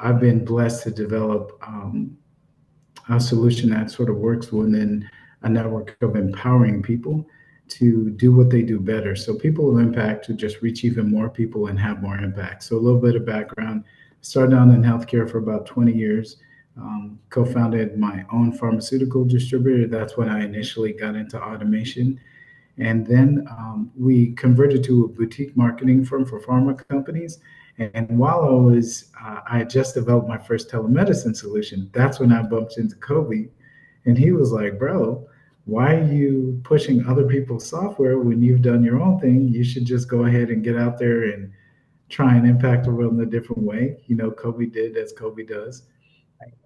I've been blessed to develop a solution that sort of works within a network of empowering people to do what they do better. So people of impact to just reach even more people and have more impact. So a little bit of background: started out in healthcare for about 20 years. Co-founded my own pharmaceutical distributor. That's when I initially got into automation. And then we converted to a boutique marketing firm for pharma companies. And while I had just developed my first telemedicine solution, that's when I bumped into Kobie. And he was like, bro, why are you pushing other people's software when you've done your own thing? You should just go ahead and get out there and try and impact the world in a different way. Kobie did as Kobie does.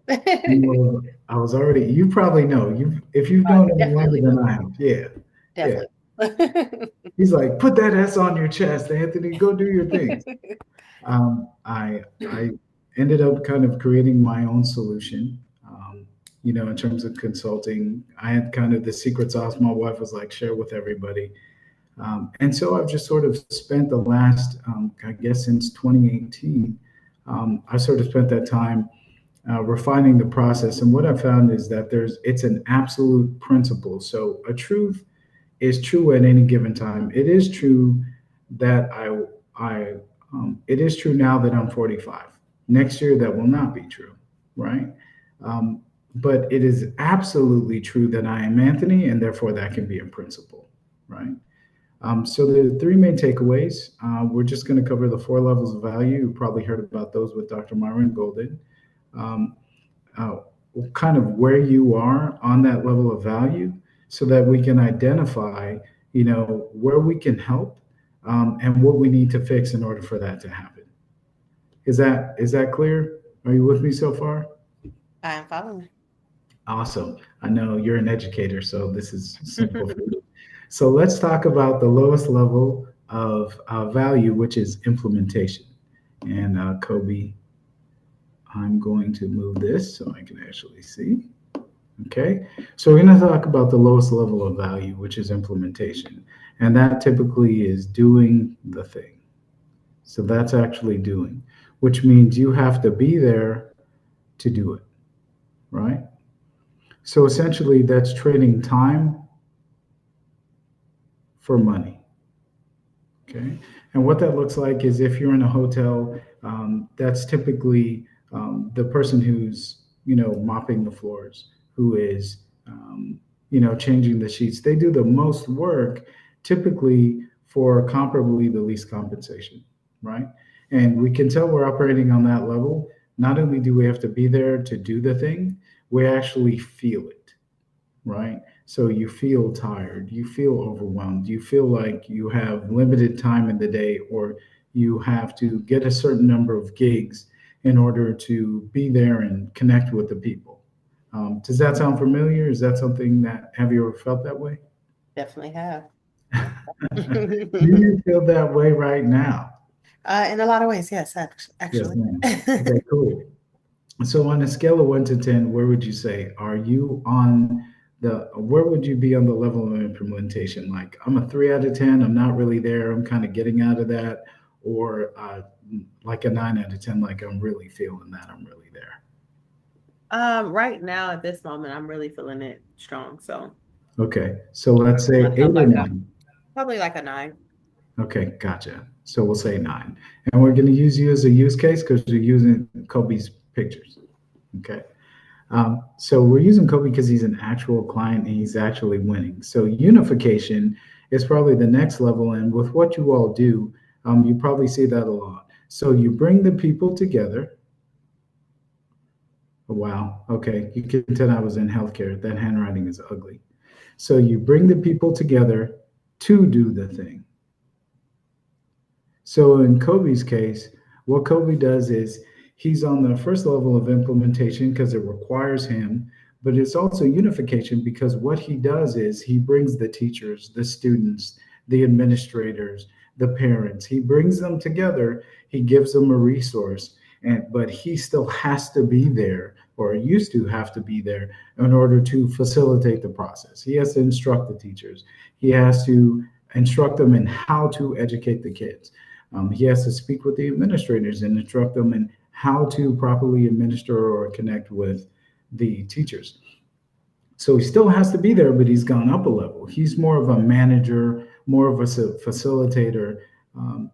Well, I was already, you probably know, if you've known him longer Definitely than know. I have. Yeah. Yeah. Definitely. He's like, put that S on your chest, Anthony. Go do your things. I ended up kind of creating my own solution. In terms of consulting, I had kind of the secret sauce. My wife was like, share with everybody. And so I've just sort of spent the last, I guess, since 2018, I sort of spent that time refining the process. And what I found is that it's an absolute principle. So a truth is true at any given time. It is true that it is true now that I'm 45. Next year, that will not be true, right? Um, but it is absolutely true that I am Anthony, and therefore that can be a principle, right? So the three main takeaways. We're just going to cover the four levels of value. You probably heard about those with Dr. Myron Golden. Um, uh, Kind of where you are on that level of value so that we can identify, where we can help, and what we need to fix in order for that to happen. Is that clear? Are you with me so far? I am following. Awesome. I know you're an educator, so this is simple for you. So let's talk about the lowest level of value, which is implementation. And Kobie, I'm going to move this so I can actually see. Okay, so we're going to talk about the lowest level of value, which is implementation. And that typically is doing the thing. So that's actually doing, which means you have to be there to do it, right? So essentially, that's trading time for money. Okay. And what that looks like is if you're in a hotel, that's typically the person who's, mopping the floors, who is, changing the sheets. They do the most work typically for comparably the least compensation, right? And we can tell we're operating on that level. Not only do we have to be there to do the thing, we actually feel it, right? So you feel tired, you feel overwhelmed, you feel like you have limited time in the day, or you have to get a certain number of gigs in order to be there and connect with the people. Does that sound familiar? Is that something that have you ever felt that way? Definitely have. Do you feel that way right now? In a lot of ways, yes, Yes, actually. ma'am. Okay, cool. So on a scale of 1 to 10, where would you say are you on where would you be on the level of implementation? Like I'm a 3 out of 10. I'm not really there. I'm kind of getting out of that, or like a 9 out of 10. Like I'm really feeling that. I'm really there. Right now at this moment, I'm really feeling it strong. So Okay, so I let's feel say myself eight or like a nine. probably like a nine. Okay, gotcha. So we'll say nine, and we're going to use you as a use case because we're using Kobe's pictures. Okay. So we're using Kobe because he's an actual client and he's actually winning. So unification is probably the next level. And with what you all do, you probably see that a lot. So you bring the people together. Oh, wow. Okay. You can tell I was in healthcare. That handwriting is ugly. So you bring the people together to do the thing. So in Kobe's case, what Kobe does is he's on the first level of implementation because it requires him, but it's also unification because what he does is he brings the teachers, the students, the administrators, the parents, he brings them together, he gives them a resource, and but he still has to be there or used to have to be there in order to facilitate the process. He has to instruct the teachers. He has to instruct them in how to educate the kids. He has to speak with the administrators and instruct them in how to properly administer or connect with the teachers. So he still has to be there, but he's gone up a level. He's more of a manager, more of a facilitator.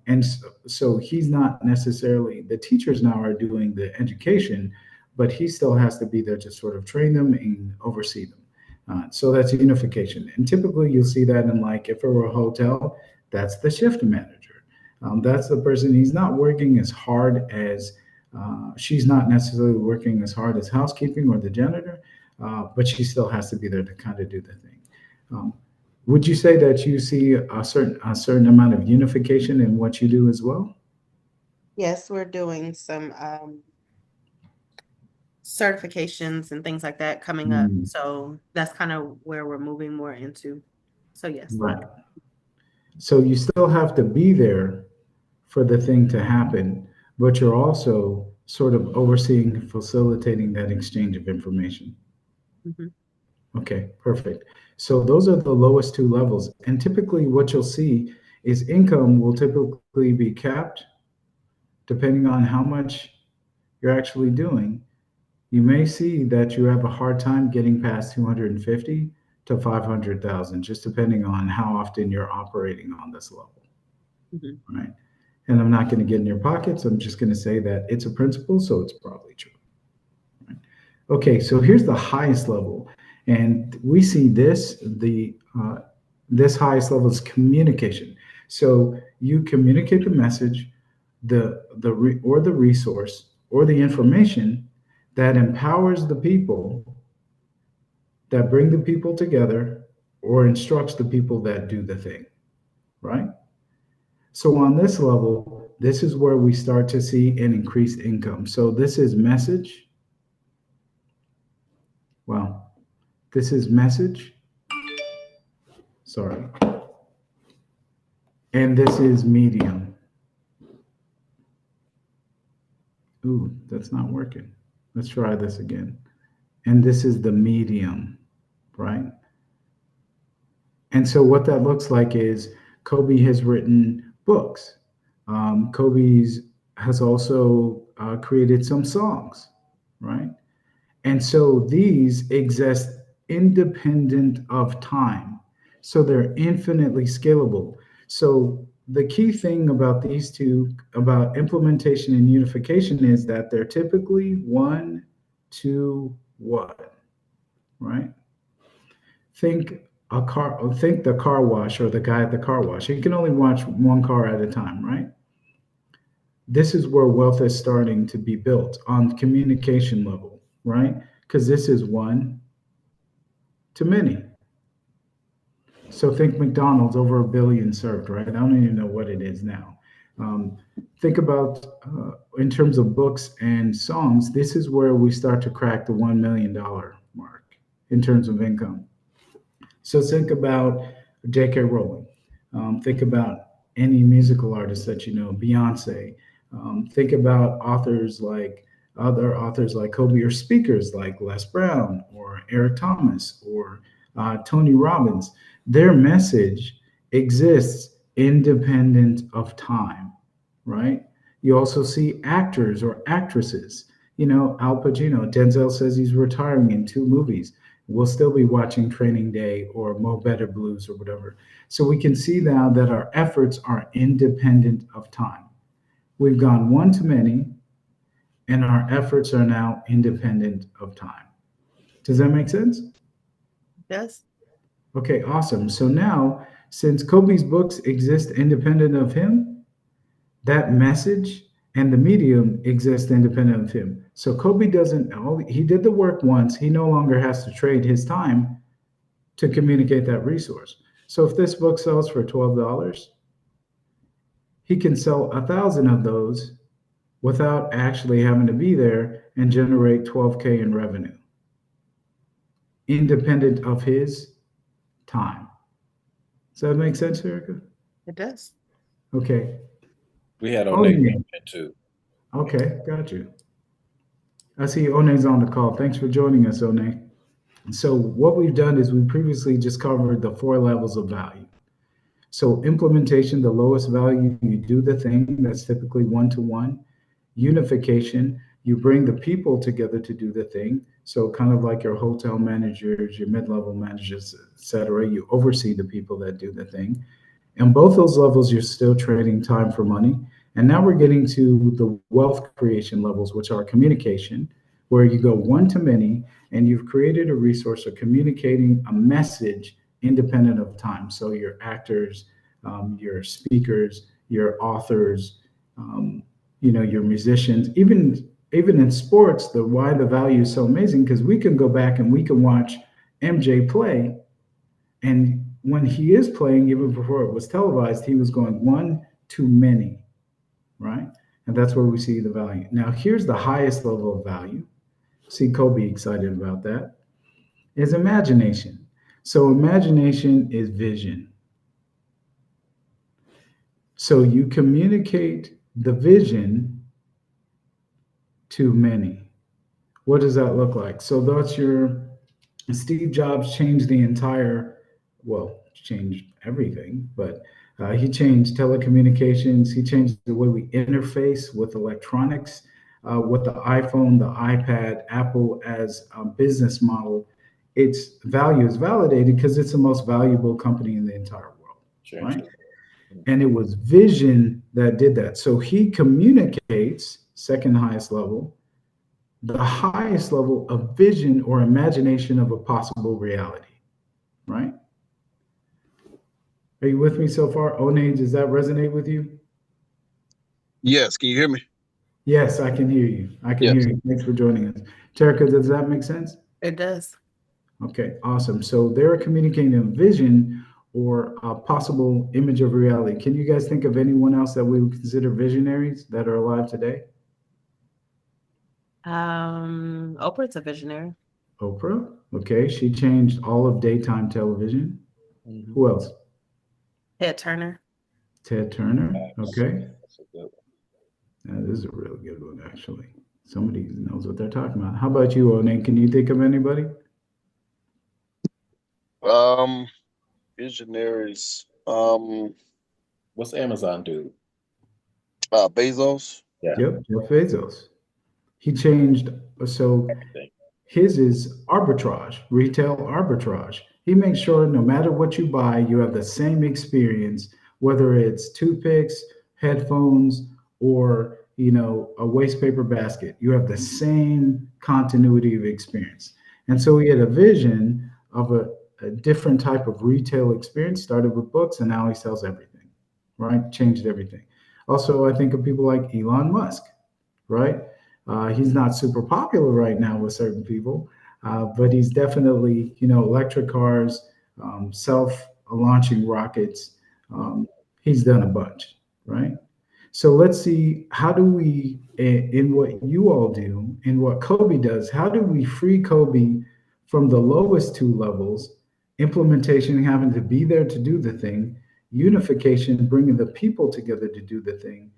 And so he's not necessarily, the teachers now are doing the education, but he still has to be there to sort of train them and oversee them. So that's unification. And typically you'll see that in, like, if it were a hotel, that's the shift manager. That's the person, he's not working as hard as, she's not necessarily working as hard as housekeeping or the janitor, but she still has to be there to kind of do the thing. Would you say that you see a certain amount of unification in what you do as well? Yes, we're doing some certifications and things like that coming up. So that's kind of where we're moving more into. So yes. Right. So you still have to be there for the thing to happen, but you're also sort of overseeing and facilitating that exchange of information. Okay, perfect. So those are the lowest two levels. And typically what you'll see is income will typically be capped depending on how much you're actually doing. You may see that you have a hard time getting past 250 to 500,000, just depending on how often you're operating on this level. Right. And I'm not going to get in your pockets. I'm just going to say that it's a principle, so it's probably true. Right? Okay, so here's the highest level. And we see this, this highest level is communication. So you communicate the message, the resource or the information that empowers the people, that bring the people together, or instructs the people that do the thing, right? So on this level, this is where we start to see an increased income. So this is message. Wow. This is message. Sorry. And this is medium. Ooh, that's not working. Let's try this again. And this is the medium, right? And so what that looks like is Kobie has written books. Kobie has also created some songs, right? And so these exist independent of time. So they're infinitely scalable. So the key thing about these two, about implementation and unification, is that they're typically 1, 2, 1, right? Think the car wash or the guy at the car wash. He can only watch one car at a time, right? This is where wealth is starting to be built on communication level, right? Because this is one to many. So think McDonald's, over 1 billion served, right? I don't even know what it is now. Think about in terms of books and songs, this is where we start to crack the $1 million mark in terms of income. So think about J.K. Rowling. Think about any musical artist that you know, Beyonce. Think about other authors like Kobie, or speakers like Les Brown or Eric Thomas or Tony Robbins. Their message exists independent of time, right? You also see actors or actresses. You know, Al Pacino, Denzel says he's retiring in 2 movies. We'll still be watching Training Day or Mo Better Blues or whatever. So we can see now that our efforts are independent of time. We've gone one to many, and our efforts are now independent of time. Does that make sense? Yes. Okay, awesome. So now, since Kobie's books exist independent of him, that message and the medium exist independent of him. So Kobie he did the work once. He no longer has to trade his time to communicate that resource. So if this book sells for $12, he can sell 1,000 of those without actually having to be there and generate 12K in revenue, independent of his time. Does that make sense, Erica? It does. Okay. We had One too. Okay, got you. I see One's on the call. Thanks for joining us, One. So what we've done is we previously just covered the 4 levels of value. So implementation, the lowest value, you do the thing, that's typically 1 to 1. unification, you bring the people together to do the thing. So kind of like your hotel managers, your mid-level managers, et cetera, you oversee the people that do the thing. And both those levels, you're still trading time for money. And now we're getting to the wealth creation levels, which are communication, where you go one to many, and you've created a resource of communicating a message independent of time. So your actors, your speakers, your authors, your musicians, even in sports, the why the value is so amazing because we can go back and we can watch MJ play, and when he is playing, even before it was televised, he was going one too many, right? And that's where we see the value. Now, here's the highest level of value. See Kobie excited about that. Is imagination. So imagination is vision. So you communicate the vision to many. What does that look like? So that's your Steve Jobs changed the entire, well, changed everything, but he changed telecommunications. He changed the way we interface with electronics, with the iPhone, the iPad, Apple as a business model. Its value is validated because it's the most valuable company in the entire world, right? And it was vision that did that. So he communicates, second highest level, the highest level of vision or imagination of a possible reality, right? Are you with me so far? One, does that resonate with you? Yes. Can you hear me? Yes, I can hear you. I can Yes. hear you. Thanks for joining us. Terica, does that make sense? It does. Okay, awesome. So they're communicating a vision or a possible image of reality. Can you guys think of anyone else that we would consider visionaries that are alive today? Oprah's a visionary. Oprah. Okay, she changed all of daytime television. Mhm. Who else? Ted Turner. Ted Turner. Okay. That's a good one. This is a real good one, actually. Somebody knows what they're talking about. How about you, Onan? Can you think of anybody? Visionaries. What's Amazon do? Bezos. Yeah. Yep, Jeff Bezos. He changed, so Everything. his is arbitrage, retail arbitrage. He makes sure no matter what you buy, you have the same experience, whether it's toothpicks, headphones, or a waste paper basket. You have the same continuity of experience. And so he had a vision of a different type of retail experience, started with books, and now he sells everything, right? Changed everything. Also, I think of people like Elon Musk, right? He's not super popular right now with certain people, but he's definitely, electric cars, self-launching rockets. He's done a bunch, right? So let's see, how do we, in what you all do, in what Kobie does, how do we free Kobie from the lowest two levels, implementation, having to be there to do the thing, unification, bringing the people together to do the thing,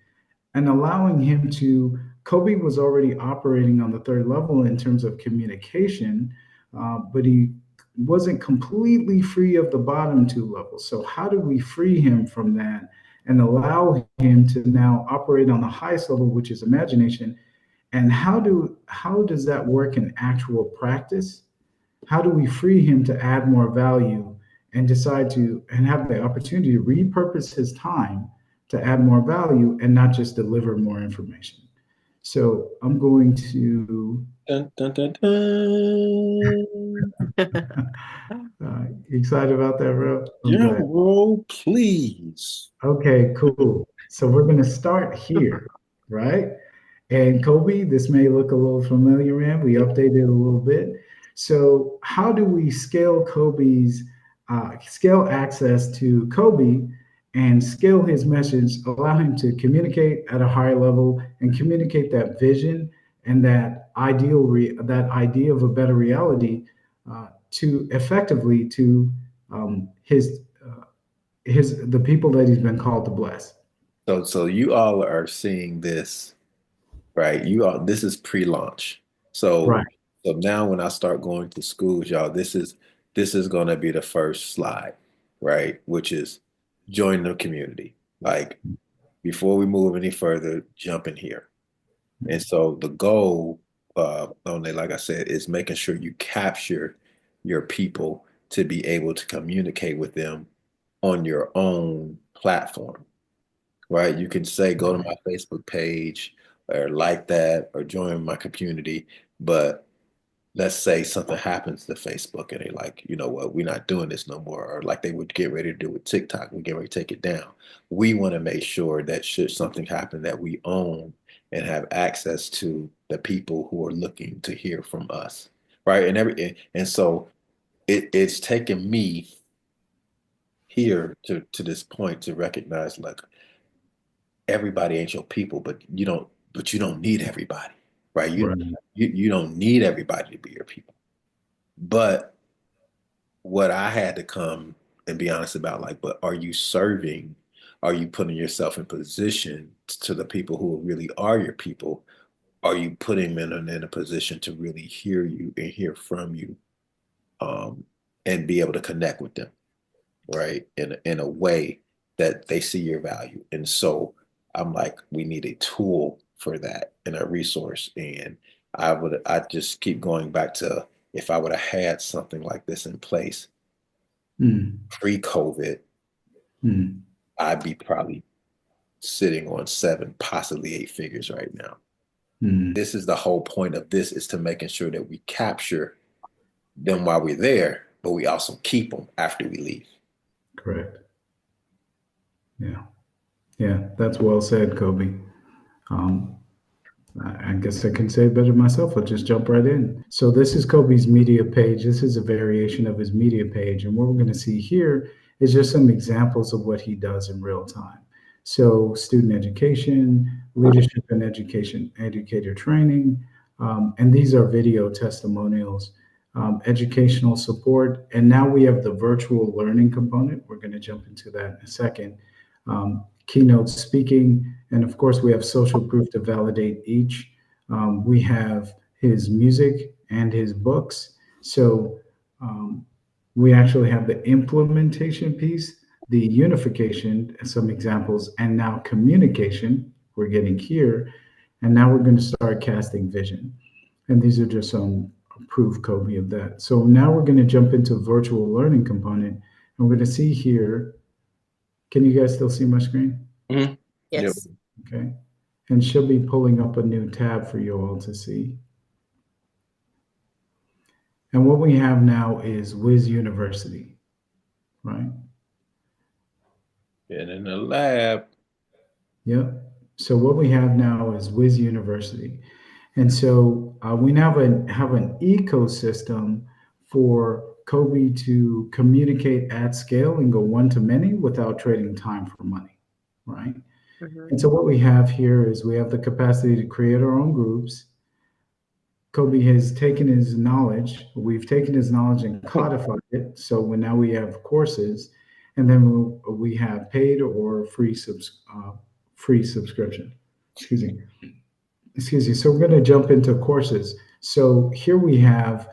and allowing him to, Kobie was already operating on the third level in terms of communication, but he wasn't completely free of the bottom two levels. So how do we free him from that and allow him to now operate on the highest level, which is imagination? And how does that work in actual practice? How do we free him to add more value and decide to and have the opportunity to repurpose his time to add more value and not just deliver more information? So I'm going to Dun, dun, dun, dun. excited about that, bro. Drum roll, please. Okay, cool. So we're going to start here, right? And Kobie, this may look a little familiar, man. We updated a little bit. So how do we scale scale access to Kobie and scale his message, allow him to communicate at a higher level and communicate that vision and that that idea of a better reality to effectively to the people that he's been called to bless. So you all are seeing this, right? This is pre-launch. Right. So now when I start going to schools, y'all, this is going to be the first slide, right? Which is join the community. Like before we move any further, jump in here. And so the goal, only like I said, is making sure you capture your people to be able to communicate with them on your own platform, right? You can say, go to my Facebook page or like that or join my community, but let's say something happens to Facebook and they like, you know what, we're not doing this no more, or like they would get ready to do with TikTok, we get ready to take it down. We want to make sure that should something happen that we own and have access to the people who are looking to hear from us, right? And so it's taken me here to this point to recognize like everybody ain't your people, but you don't need everybody, right? Right. You don't need everybody to be your people. But what I had to come and be honest about, like, but are you serving? Are you putting yourself in position to the people who really are your people? Are you putting them in a position to really hear you and hear from you, and be able to connect with them, right? In a way that they see your value. And so I'm like, we need a tool for that and a resource. And I just keep going back to if I would have had something like this in place pre-COVID, I'd be probably sitting on 7, possibly 8 figures right now. This is the whole point of this, is to making sure that we capture them while we're there, but we also keep them after we leave. Correct. Yeah. Yeah, that's well said, Kobie. I guess I can say it better myself. I'll just jump right in. So this is Kobie's media page. This is a variation of his media page. And what we're going to see here is just some examples of what he does in real time. So student education, leadership and education, educator training, and these are video testimonials, educational support. And now we have the virtual learning component. We're going to jump into that in a second. Keynote speaking, and of course we have social proof to validate each. We have his music and his books. So we actually have the implementation piece, the unification, some examples, and now communication we're getting here. And now we're going to start casting vision. And these are just some proof, Kobie, of that. So now we're going to jump into virtual learning component, and we're going to see here. Can you guys still see my screen? Mm-hmm. Yes. Yep. Okay. And she'll be pulling up a new tab for you all to see. And what we have now is Wiz University, right? And in the lab. Yep. So what we have now is Wiz University. And so we now have an ecosystem for Kobie to communicate at scale and go one-to-many without trading time for money, right? And so what we have here is we have the capacity to create our own groups. Kobie has taken his knowledge. We've taken his knowledge and codified it. So now we have courses, and then we have paid or free subscription. Excuse me. So we're going to jump into courses. So here we have,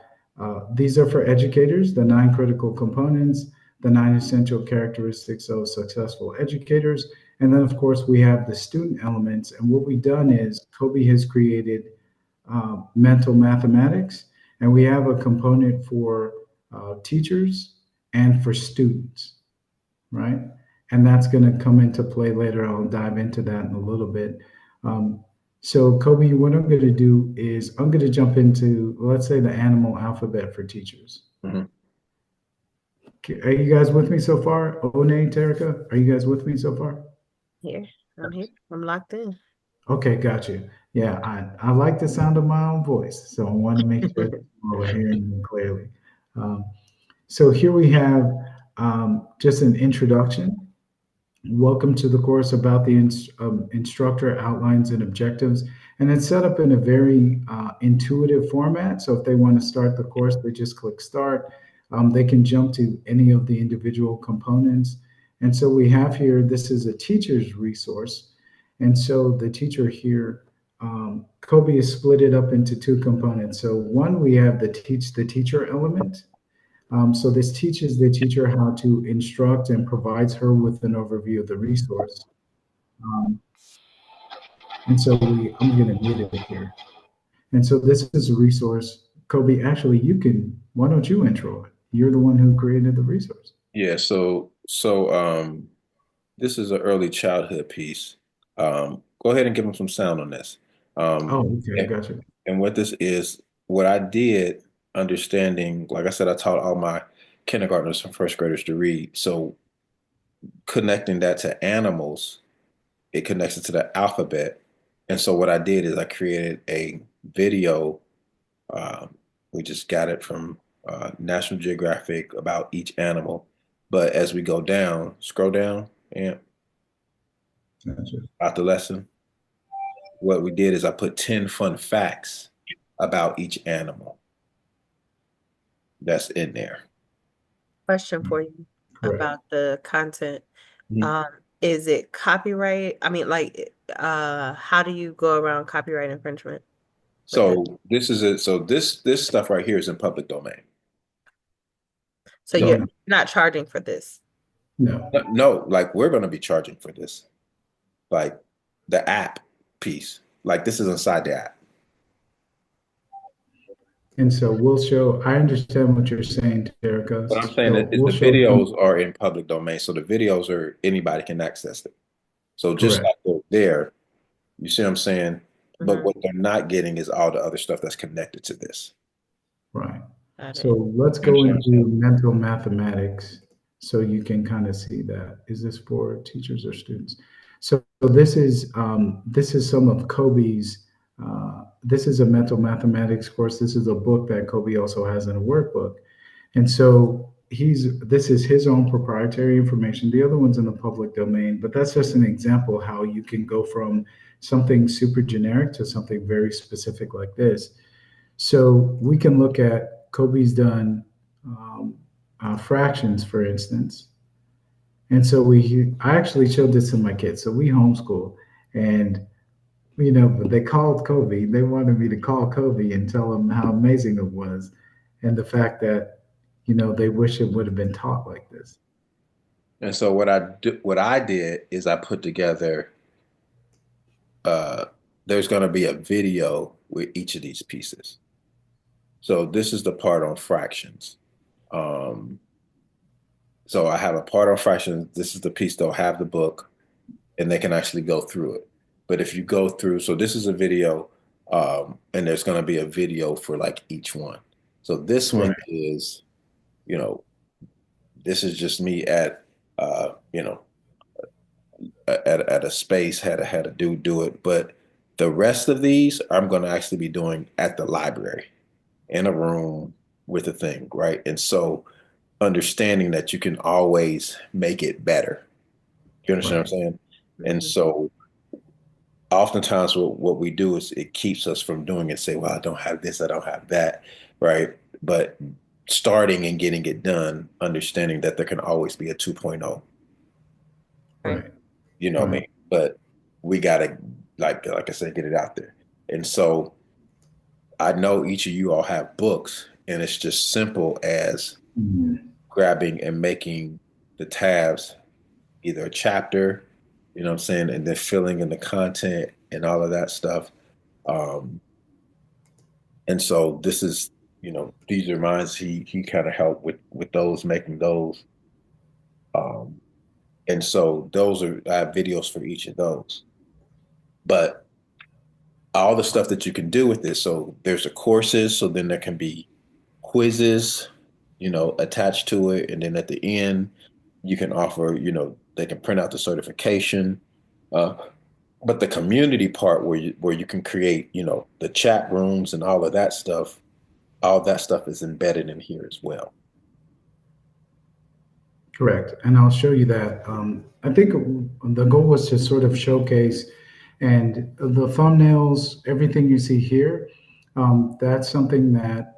these are for educators, the 9 critical components, the 9 essential characteristics of successful educators. And then, of course, we have the student elements. And what we've done is Kobie has created mental mathematics, and we have a component for teachers and for students, right? And that's going to come into play later. I'll dive into that in a little bit. So Kobie, what I'm going to do is I'm going to jump into, let's say, the animal alphabet for teachers. Mm-hmm. Are you guys with me so far? One, Terica, are you guys with me so far? Here. I'm locked in. Okay, got you. Yeah, I like the sound of my own voice, so I want to make sure we're hearing me clearly. So here we have just an introduction. Welcome to the course about the instructor outlines and objectives. And it's set up in a very intuitive format. So if they want to start the course, they just click start. They can jump to any of the individual components. And so we have here, this is a teacher's resource. And so the teacher here, Kobie is split it up into 2 components. So one, we have the teach the teacher element. So this teaches the teacher how to instruct and provides her with an overview of the resource. And so I'm going to mute it here. And so this is a resource. Kobie, actually, why don't you intro it? You're the one who created the resource. Yeah, so this is an early childhood piece. Go ahead and give them some sound on this. Oh, okay, And, gotcha. and what this is, what I did, understanding, like I said, I taught all my kindergartners and first graders to read. So connecting that to animals, it connects it to the alphabet. And so what I did is I created a video. We just got it from National Geographic about each animal. But as we go down, scroll down, and Gotcha. about the lesson, what we did is I put 10 fun facts about each animal that's in there. Question for you Correct. about the content. Mhm. Is it copyright? I mean, like, how do you go around copyright infringement? So this is it. So this stuff right here is in public domain. So No. you're not charging for this? No. No, like we're going to be charging for this, like the app piece. Like this is inside the app. And so we'll show, I understand what you're saying, Terica. What I'm saying So is we'll the show videos are in public domain, so the videos are anybody can access them. So just Correct. like they're there, you see what I'm saying? But Mhm. what they're not getting is all the other stuff that's connected to this. Right. Got it. So let's You go understand what I'm into mental mathematics so you can kind of see that. Is this for teachers or students? So this is some of Kobie's, this is a mental mathematics course. This is a book that Kobie also has in a workbook. And so this is his own proprietary information. The other one's in the public domain, but that's just an example how you can go from something super generic to something very specific like this. So we can look at Kobie's done fractions, for instance. And so I actually showed this to my kids. So we homeschool, and but they called Kobie. They wanted me to call Kobie and tell them how amazing it was, and the fact that they wish it would have been taught like this. And so what I did is I put together there's going to be a video with each of these pieces. So this is the part on fractions. Um, so I have a part on fractions. This is the piece they'll have the book and they can actually go through it. But if you go through, so this is a video, and there's going to be a video for like each one. So this one Right. is, this is just me at, at a space, had a dude do it. But the rest of these, I'm going to actually be doing at the library in a room with a thing, right? And so understanding that you can always make it better. You understand what I'm saying? And so oftentimes what we do is it keeps us from doing it, say, well, I don't have this, I don't have that, right? But starting and getting it done, understanding that there can always be a 2.0. Right. You know what I mean? But we gotta, like I said, get it out there. And so I know each of you all have books, and it's just simple as grabbing and making the tabs either a chapter, you know what I'm saying, and then filling in the content and all of that stuff. And so this is, these are mine. He kind of helped with those, making those. And so I have videos for each of those. But all the stuff that you can do with this, so there's the courses, so then there can be quizzes, attached to it. And then at the end, you can offer, they can print out the certification. But the community part where you can create, the chat rooms and all that stuff is embedded in here as well. Correct. And I'll show you that. I think the goal was to sort of showcase, and the thumbnails, everything you see here, that's something that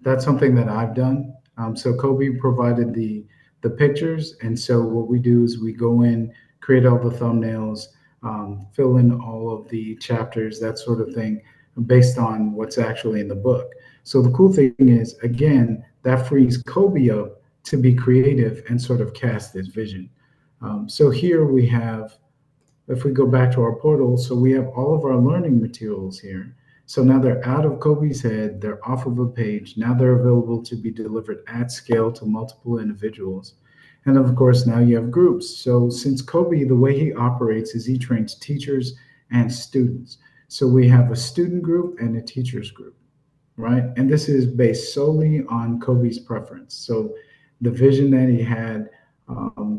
that's something that I've done. So Kobie provided the pictures, and so what we do is we go in, create all the thumbnails, fill in all of the chapters, that sort of thing, based on what's actually in the book. So the cool thing is, again, that frees Kobie up to be creative and sort of cast this vision. So here we have if we go back to our portal, so we have all of our learning materials here. So now they're out of Kobie's head, they're off of a page. Now they're available to be delivered at scale to multiple individuals. And of course, now you have groups. So since Kobie, the way he operates is he trains teachers and students. So we have a student group and a teachers group, right? And this is based solely on Kobie's preference. So the vision that he had,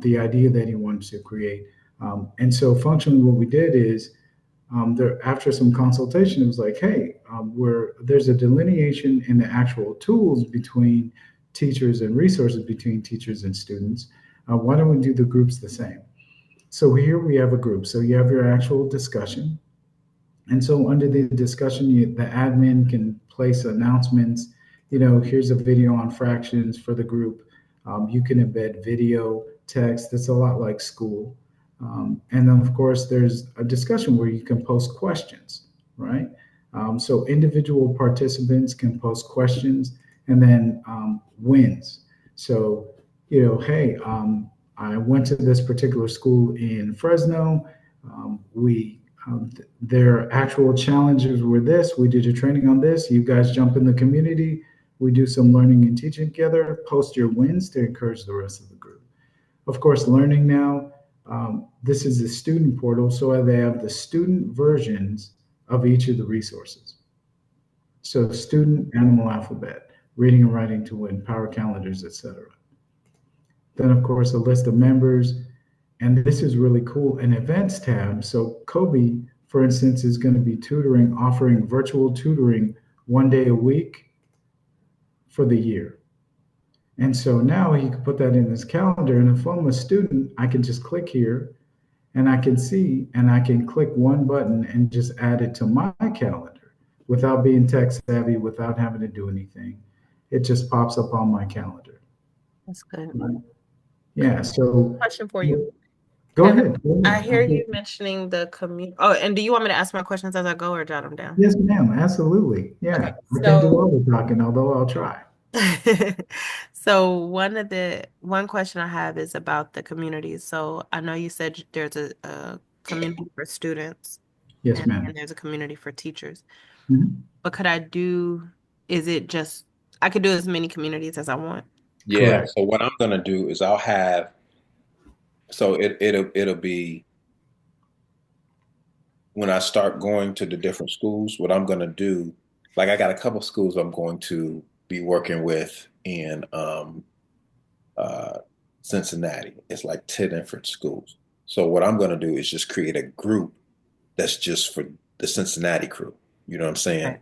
the idea that he wanted to create. And so functionally what we did is after some consultation, it was like, hey, there's a delineation in the actual tools between teachers and resources between teachers and students. Why don't we do the groups the same? So here we have a group. So you have your actual discussion. And so under the discussion, the admin can place announcements. Here's a video on fractions for the group. You can embed video, text. That's a lot like school. And then, of course, there's a discussion where you can post questions, right? So individual participants can post questions and then wins. So, hey, I went to this particular school in Fresno. Their actual challenges were this. We did a training on this. You guys jump in the community. We do some learning and teaching together. Post your wins to encourage the rest of the group. Of course, learning now. This is the student portal, so they have the student versions of each of the resources. So student, animal alphabet, reading and writing to win, power calendars, etc. Then, of course, a list of members. And this is really cool, an events tab. So Kobie, for instance, is going to be offering virtual tutoring 1 day a week for the year. And so now he can put that in his calendar. And if I'm a student, I can just click here and I can see, and I can click one button and just add it to my calendar without being tech savvy, without having to do anything. It just pops up on my calendar. That's good. Right? Yeah. So question for you. Go ahead. I hear you mentioning the community. Oh, and do you want me to ask my questions as I go or jot them down? Yes, ma'am. Absolutely. Yeah. Okay, I can't do all the talking, although I'll try. So one question I have is about the community. So I know you said there's a community for students. Yes, ma'am. And there's a community for teachers. Mhm. But I could do as many communities as I want? Yeah. Correct. So what I'm gonna do is I'll have. So it'll be when I start going to the different schools. What I'm gonna do, like I got a couple schools I'm going to be working with in Cincinnati. It's like 10 different schools. So what I'm gonna do is just create a group that's just for the Cincinnati crew. You know what I'm saying?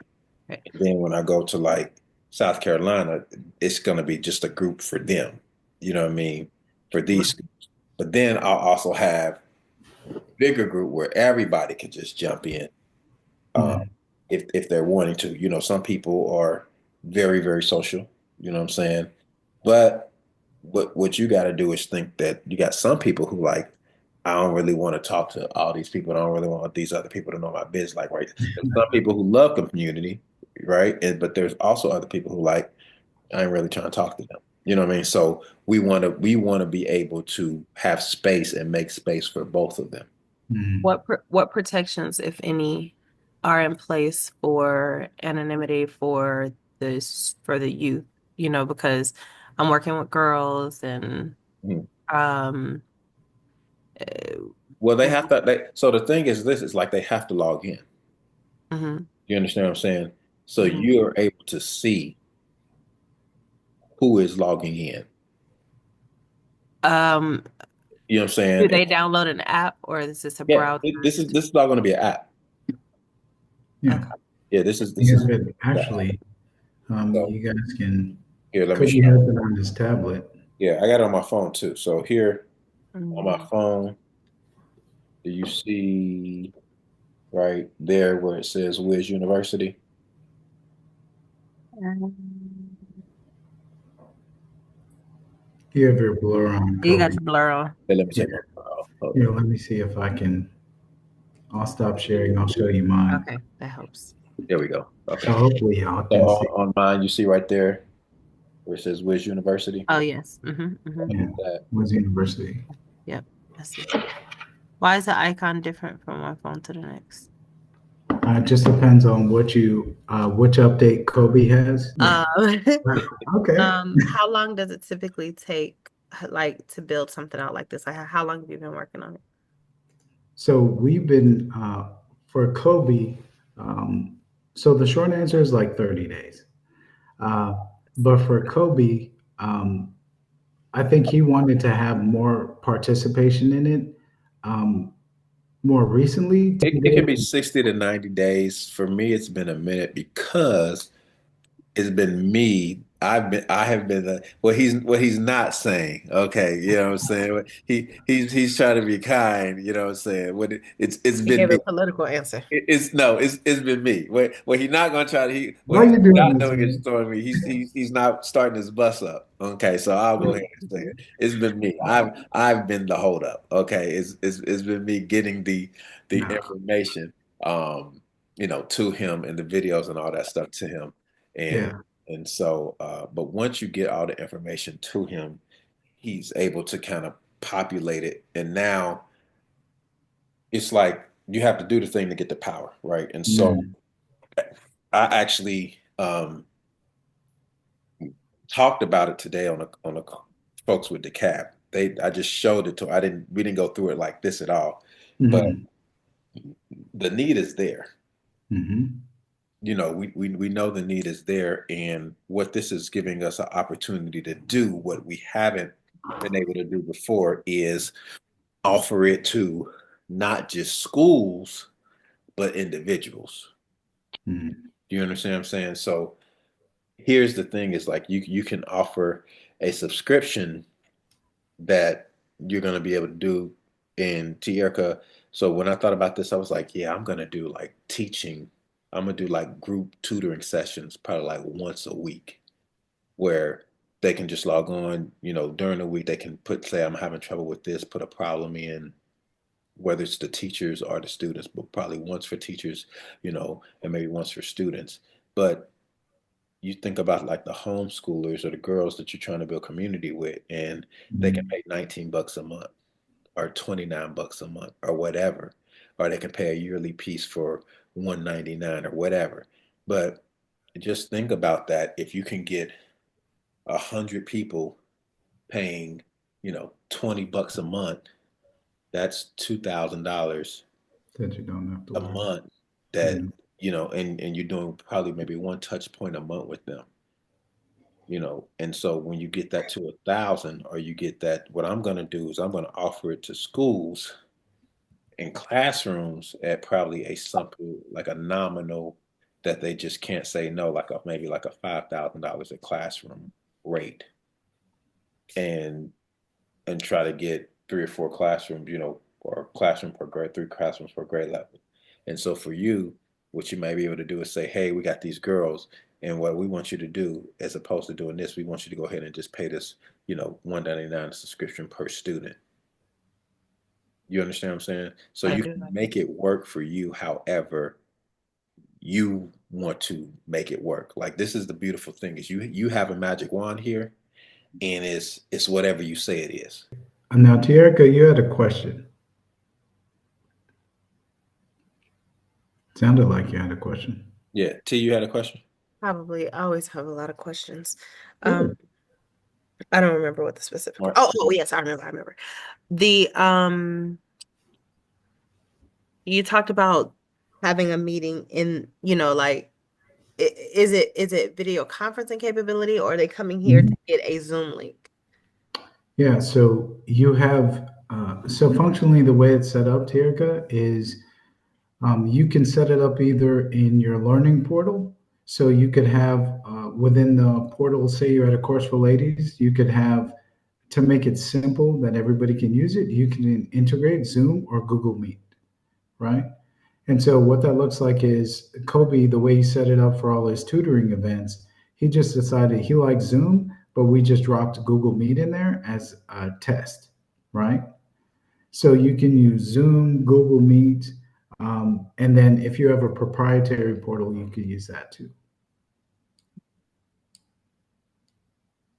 Right. Then when I go to like South Carolina, it's gonna be just a group for them. You know what I mean? For these schools. But then I'll also have a bigger group where everybody can just jump in if they're wanting to. Some people are very, very social, you know what I'm saying? But what you got to do is think that you got some people who like, I don't really want to talk to all these people. I don't really want these other people to know my business. Like, right? There's some people who love community, right? But there's also other people who like, I ain't really trying to talk to them. You know what I mean? So we want to be able to have space and make space for both of them. Mhm. What protections, if any, are in place for anonymity for the youth? Because I'm working with girls and well, they have to. So the thing is, this is like they have to log in. Mm-hmm. You understand what I'm saying? So you're able to see who is logging in. You know what I'm saying? Do they download an app or is this a browser? This is all going to be an app. Yeah. Okay. Yeah, this is actually. You guys can. Here, let me Kobie show has you. it on his tablet. Yeah, I got it on my phone too. So here on my Mhm. phone, do you see right there where it says Wiz University? You have your blur on. You got Kobie. your blur on. Hey, let me take my phone off. Here, let me see if I can. I'll stop sharing. I'll show you mine. Okay, that helps. There we go. Okay. So hopefully y'all So can see. on mine, you see right there where it says Wiz University. Oh yes. Mm-hmm, mm-hmm. Yeah. That. Wiz University. Yep. I see. Why is the icon different from one phone to the next? It just depends on which update Kobie has. Um, Okay. how long does it typically take, like, to build something out like this? Like, how long have you been working on it? So we've been for Kobie. So the short answer is like 30 days. Uh, but for Kobie, I think he wanted to have more participation in it more recently to It be can able be 60 to 90 days. For me, it's been a minute because it's been me. I have been the what he's not saying. Okay, you know what I'm saying? He's trying to be kind, you know what I'm saying? It's He been gave me. a political answer. It's no, it's been me. What he not gonna try to what Why he's you doing not this, doing is man? throwing me. He's not starting his bus up. Okay, so I'll go ahead and say it. It's been me. I've been the holdup. Okay, it's been me getting the No. information to him and the videos and all that stuff to him. And Yeah. and so but once you get all the information to him, he's able to kind of populate it. And now it's like you have to do the thing to get the power, right? And so Mm. I actually talked about it today on a folks with the cab. I just showed it to. We didn't go through it like this at all, but Hmm. the need is there. Hmm. We know the need is there, and what this is giving us an opportunity to do what we haven't been able to do before is offer it to not just schools but individuals. Hmm. Do you understand what I'm saying? So here's the thing is like you can offer a subscription that you're going to be able to do in Tierca. So when I thought about this, I was like, yeah, I'm going to do like teaching. I'm going to do like group tutoring sessions, probably like once a week, where they can just log on, during the week, they can say, I'm having trouble with this, put a problem in, whether it's the teachers or the students, but probably once for teachers, and maybe once for students. But you think about like the homeschoolers or the girls that you're trying to build community with, and they can pay $19 a month or $29 a month or whatever, or they can pay a yearly piece for $199 or whatever. But just think about that. If you can get 100 people paying, $20 a month, that's $2,000 That you don't have to a worry. month that, Mm. and you're doing probably maybe one touch point a month with them. And so when you get that to 1,000, or you get that, what I'm going to do is I'm going to offer it to schools and classrooms at probably a simple, like a nominal that they just can't say no, maybe like a $5,000 a classroom rate, and try to get 3 or 4 classrooms, or classroom per grade, 3 classrooms per grade level. And so for you, what you might be able to do is say, hey, we got these girls, and what we want you to do, as opposed to doing this, we want you to go ahead and just pay this, $199 subscription per student. You understand what I'm saying? So I you do. can make it work for you however you want to make it work. Like, this is the beautiful thing is you have a magic wand here, and it's whatever you say it is. Now, Tierka, you had a question. Sounded like you had a question. Yeah. T, you had a question? Probably. I always have a lot of questions. Sure. I don't remember what the specific. Mark? Oh, yes, I remember. I remember. The You talked about having a meeting in, like, is it video conferencing capability, or are they coming here to Mhm. get a Zoom link? Yeah, so you have, so functionally, the way it's set up, Tierka, is you can set it up either in your learning portal. So you could have within the portal, say you're at a course for ladies, you could have, to make it simple that everybody can use it, you can integrate Zoom or Google Meet, right? And so what that looks like is Kobie, the way he set it up for all his tutoring events, he just decided he likes Zoom, but we just dropped Google Meet in there as a test, right? So you can use Zoom, Google Meet, and then if you have a proprietary portal, you can use that too.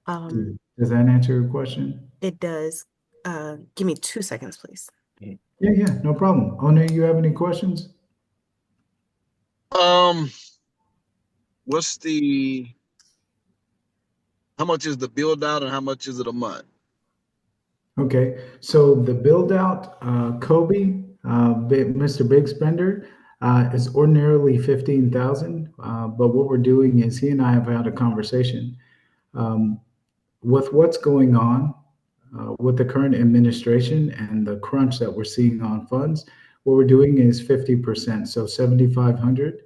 Um, Does that answer your question? it does. Give me 2 seconds, please. Yeah, no problem. One, you have any questions? What's how much is the build out and how much is it a month? Okay, so the build out, Kobie, Mr. Big Spender, is ordinarily 15,000. But what we're doing is he and I have had a conversation um, with what's going on with the current administration and the crunch that we're seeing on funds. What we're doing is 50%, so 7,500,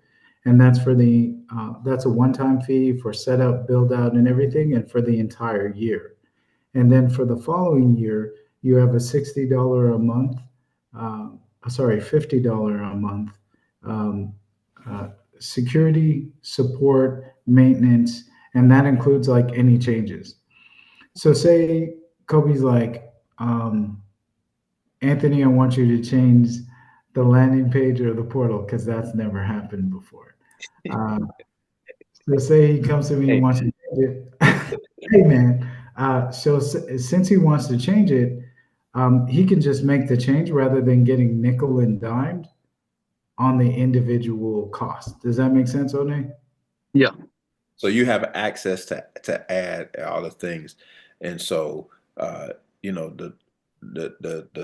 and that's a one-time fee for setup, build out, and everything, and for the entire year. And then for the following year, you have a $60 a month, sorry, $50 a month um, uh, security, support, maintenance, and that includes like any changes. So say Kobie's like, Anthony, I want you to change the landing page or the portal because that's never happened before. Uh, so say he comes to me and Hey, wants to change it. Hey man, since he wants to change it, he can just make the change rather than getting nickel and dimed on the individual cost. Does that make sense, One? Yeah. so you have access to add all the things, and so you know the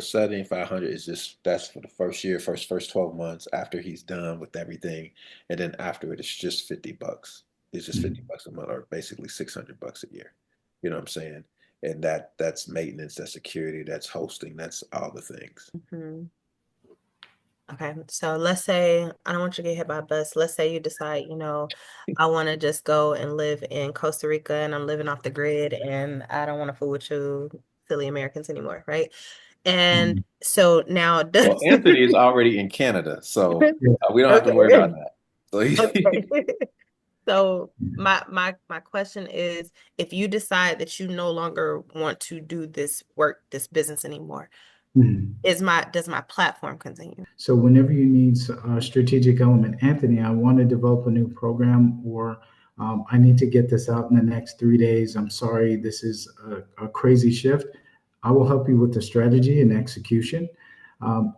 7,500 is just that's for the first year, first 12 months after he's done with everything, and then after it, it's just $50. It's just $50 a month, or basically $600 a year. You know what I'm saying? And that's maintenance, that's security, that's hosting, that's all the things. Mhm. Okay, so let's say I don't want you to get hit by a bus. Let's say you decide, I want to just go and live in Costa Rica and I'm living off the grid and I don't want to fool with you silly Americans anymore, right? And so now Well, Anthony is already in Canada, so we don't have to worry about okay. that. So he, Okay. So my question is, if you decide that you no longer want to do this work, this business anymore, Mhm. does my platform continue? So whenever you need a strategic element, Anthony, I want to develop a new program, or I need to get this out in the next 3 days. I'm sorry, this is a crazy shift. I will help you with the strategy and execution.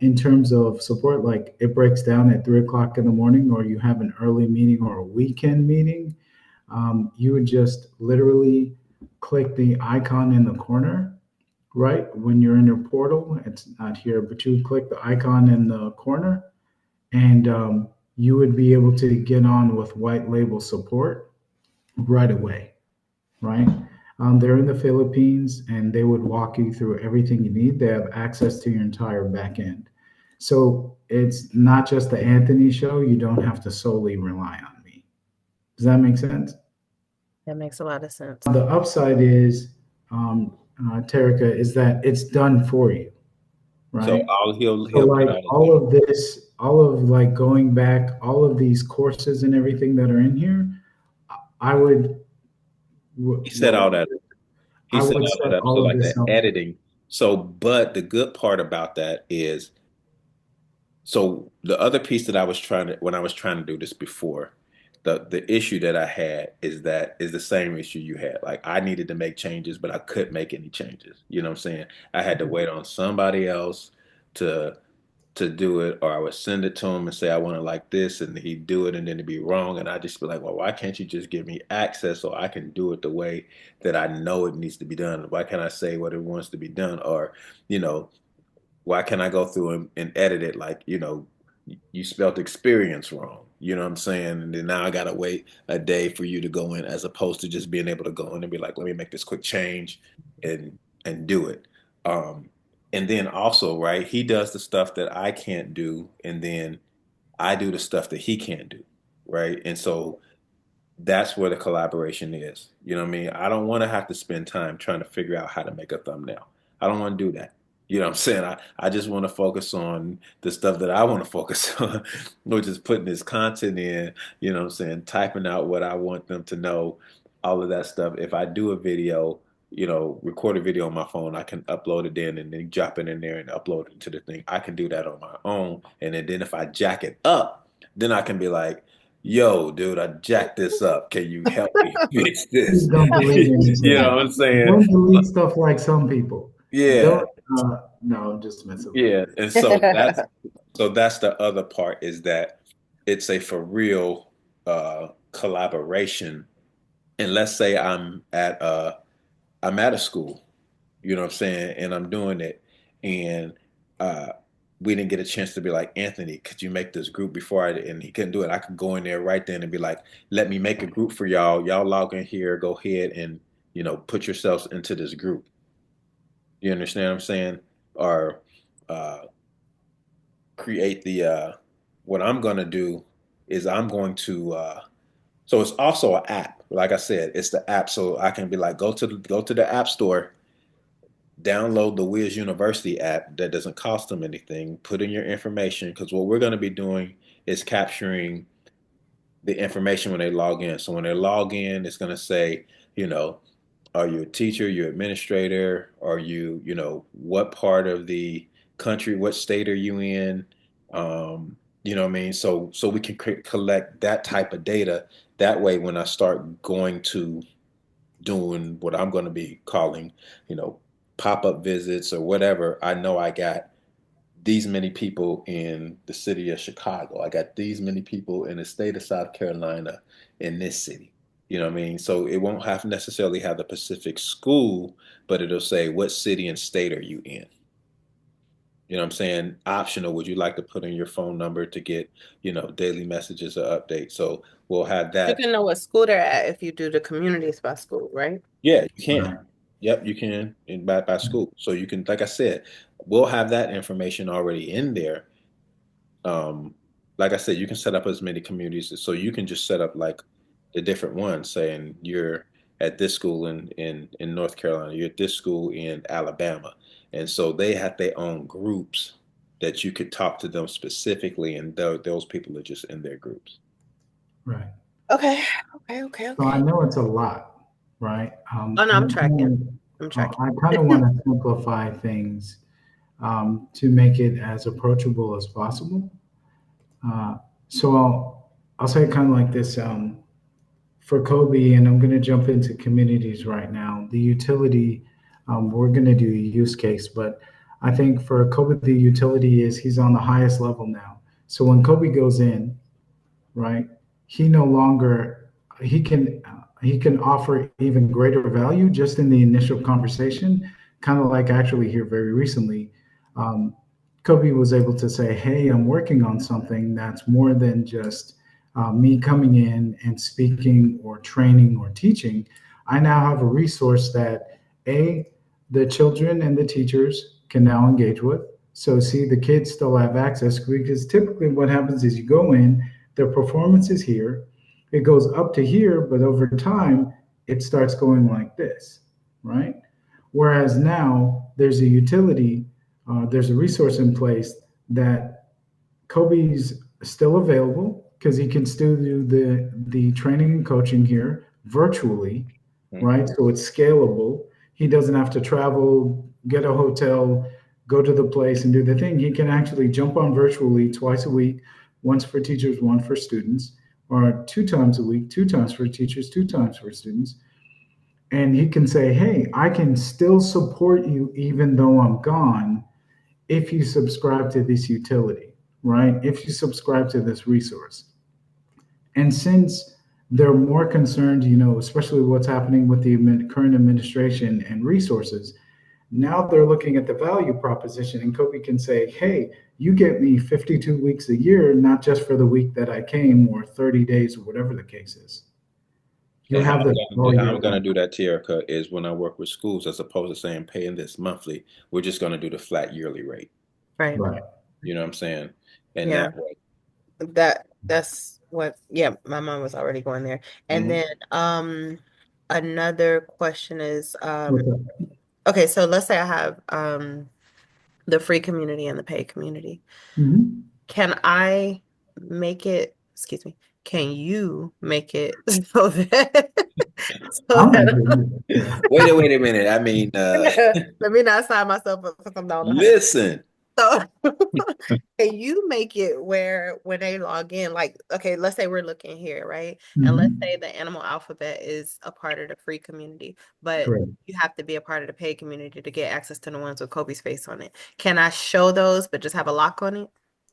In terms of support, like it breaks down at 3 o'clock in the morning, or you have an early meeting or a weekend meeting, you would just literally click the icon in the corner, right? When you're in your portal, it's not here, but you would click the icon in the corner and you would be able to get on with white label support right away, right? They're in the Philippines and they would walk you through everything you need. They have access to your entire back end. So it's not just the Anthony show. You don't have to solely rely on me. Does that make sense? That makes a lot of sense. The upside is, Terica, is that it's done for you, so right? he'll So put like out a all video. of this, all of like going back, all of these courses and everything that are in here, I would, He set all that. He I set would all set that up. So all of like this the up. editing. So, but the good part about that is, so the other piece that I was trying to, when I was trying to do this before, the issue that I had is the same issue you had. Like I needed to make changes, but I couldn't make any changes. You know what I'm saying? I had to wait on somebody else to do it, or I would send it to him and say I want it like this, and he'd do it, and then it'd be wrong, and I'd just be like, well, why can't you just give me access so I can do it the way that I know it needs to be done? Why can't I say what it wants to be done, or you know, why can't I go through and edit it like, you spelled experience wrong. You know what I'm saying? And then now I gotta wait a day for you to go in, as opposed to just being able to go in and be like, let me make this quick change and do it. Um, and then also, right, he does the stuff that I can't do, and then I do the stuff that he can't do, right? And so that's where the collaboration is. You know what I mean? I don't want to have to spend time trying to figure out how to make a thumbnail. I don't want to do that. You know what I'm saying? I just want to focus on the stuff that I want to focus on, which is putting this content in, you know what I'm saying, typing out what I want them to know, all of that stuff. If I do a video, record a video on my phone, I can upload it in and then drop it in there and upload it to the thing. I can do that on my own. And then if I jack it up, then I can be like, yo, dude, I jacked this up. Can you help me fix Please this? don't delete You know anything. what I'm saying? Don't delete stuff like some people. Yeah. Don't. No, I'm just messing with Yeah, you. and so that's the other part is that it's a for real collaboration. And let's say I'm at a school, you know what I'm saying, and I'm doing it, and uh, we didn't get a chance to be like, Anthony, could you make this group before and he couldn't do it. I could go in there right then and be like, let me make a group for y'all. Y'all log in here, go ahead and put yourselves into this group. You understand what I'm saying? Or uh, create the what I'm going to do is I'm going to so it's also an app. Like I said, it's the app. So I can be like, go to the app store, download the Wiz University app that doesn't cost them anything, put in your information, because what we're going to be doing is capturing the information when they log in. So when they log in, it's going to say, you know, are you a teacher, you administrator, are you, what part of the country, what state are you in? You know what I mean? So we can collect that type of data. That way, when I start going to doing what I'm going to be calling, you know, pop-up visits or whatever, I know I got these many people in the city of Chicago. I got these many people in the state of South Carolina in this city. You know what I mean? So it won't have necessarily have the Pacific school, but it'll say what city and state are you in? You know what I'm saying? Optional, would you like to put in your phone number to get, daily messages or updates? So we'll have You that. can know what school they're at if you do the communities by school, right? Yeah, you can. Right. Yep, you can by school. So you can, like I said, we'll have that information already in there. Um, like I said, you can set up as many communities, so you can just set up like the different ones, saying you're at this school in North Carolina, you're at this school in Alabama, and so they have their own groups that you could talk to them specifically, and those people are just in their groups. Right. Okay. So I know it's a lot, right? Oh no, I'm tracking. I kind of want to simplify things to make it as approachable as possible. So I'll say it kind of like this. For Kobie, and I'm going to jump into communities right now. The utility, we're going to do a use case, but I think for Kobie, the utility is he's on the highest level now. So when Kobie goes in, right, he no longer he can offer even greater value just in the initial conversation, kind of like actually here very recently. Um, Kobie was able to say, "Hey, I'm working on something that's more than just me coming in and speaking or training or teaching. I now have a resource that the children and the teachers can now engage with. So see, the kids still have access because typically what happens is you go in, their performance is here, it goes up to here, but over time it starts going like this, right? Whereas now there's a utility, there's a resource in place that Kobie's still available because he can still do the training and coaching here virtually, right? So it's scalable. He doesn't have to travel, get a hotel, go to the place and do the thing. He can actually jump on virtually twice a week, once for teachers, one for students, or 2 times a week, 2 times for teachers, 2 times for students. And he can say, hey, I can still support you even though I'm gone if you subscribe to this utility, right? If you subscribe to this resource. And since they're more concerned, especially what's happening with the current administration and resources, now they're looking at the value proposition, and Kobie can say, hey, you get me 52 weeks a year, not just for the week that I came or 30 days or whatever the case is. You And how have the I'm going to do that, Terica, is when I work with schools, as opposed to saying paying this monthly, we're just going to do the flat yearly rate. Right. You know what I'm saying? And Yeah. that way. That's what, yeah, my mom was already going there. And then another question is okay, so let's say I have the free community and the paid community. Can I make it, excuse me, can you make it so that wait a minute. I mean let me not sign myself up for some down. Listen, So can you make it where when they log in, like, okay, let's say we're looking here, right? And let's say the animal alphabet is a part of the free community, but Correct. you have to be a part of the paid community to get access to the ones with Kobe's face on it. Can I show those, but just have a lock on it?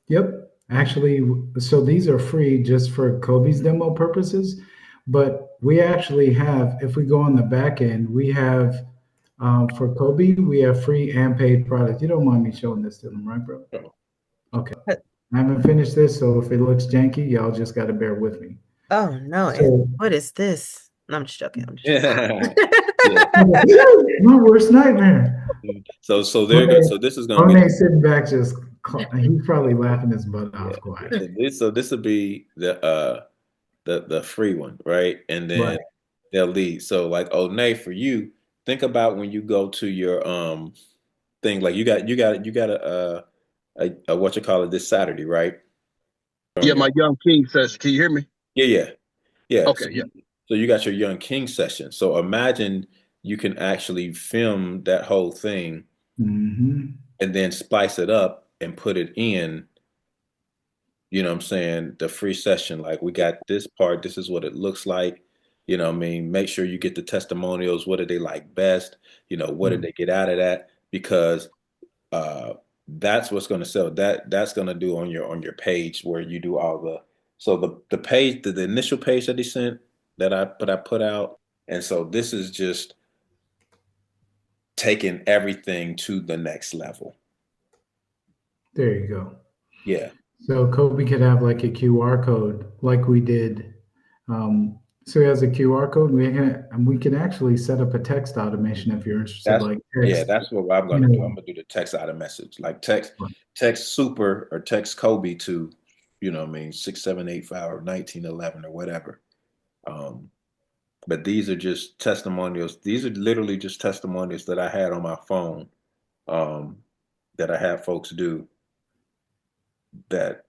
Yep. Actually, so these are free just for Kobie's demo purposes, but we actually have, if we go on the back end, we have for Kobie, we have free and paid products. You don't mind me showing this to them, right, bro? No. Okay. I haven't finished this, so if it looks janky, y'all just got to bear with me. Oh no, So, what is this? No, I'm just joking. I'm just Yeah. my worst nightmare. So there you go. So this is gonna be Renee's sitting back, just he's probably laughing his butt off. Quiet. so this will be the free one, right? And then Right. they'll lead. So like, oh, Nay, for you, think about when you go to your thing, like you got a what you call it this Saturday, right? Yeah, my Young King session. Can you hear me? Yeah. Okay, yeah. So you got your Young King session. So imagine you can actually film that whole thing Mm-hmm. and then splice it up and put it in, you know what I'm saying, the free session. Like we got this part, this is what it looks like. You know what I mean? Make sure you get the testimonials. What did they like best? You know, what did they get out of that? Because uh that's what's going to sell. That's going to do on your page where you do all the page, the initial page that he sent that I put out. And so this is just taking everything to the next level. There you go. Yeah. So Kobie could have like a QR code, like we did. So he has a QR code. We can actually set up a text automation if you're interested, That's like yeah, text. that's what I'm You gonna do. I'm know, gonna do the text out of message. Like text super or text Kobie to, you know what I mean, 6785 or 1911 or whatever. Um, but these are just testimonials. These are literally just testimonials that I had on my phone, um, that I had folks do that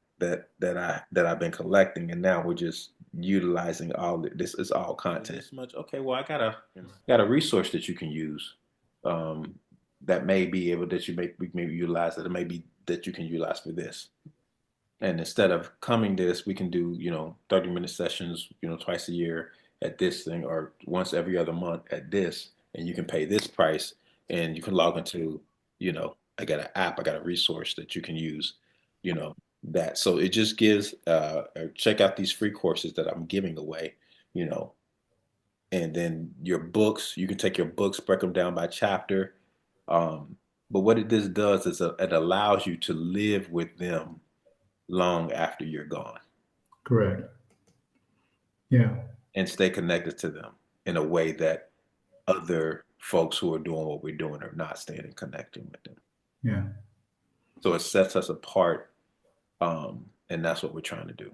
I've been collecting, and now we're just utilizing all this. Is all content. This much, okay. Well, I got a resource that you can use, um, that may be able that you may maybe utilize that it may be that you can utilize for this. And instead of coming this, we can do 30-minute sessions, twice a year at this thing, or once every other month at this, and you can pay this price, and you can log into, I got an app, I got a resource that you can use, that. So it just gives, check out these free courses that I'm giving away, you know, and then your books, you can take your books, break them down by chapter. But this does is it allows you to live with them long after you're gone correct. Yeah. and stay connected to them in a way that other folks who are doing what we're doing are not staying and connecting with them. Yeah. So it sets us apart, and that's what we're trying to do.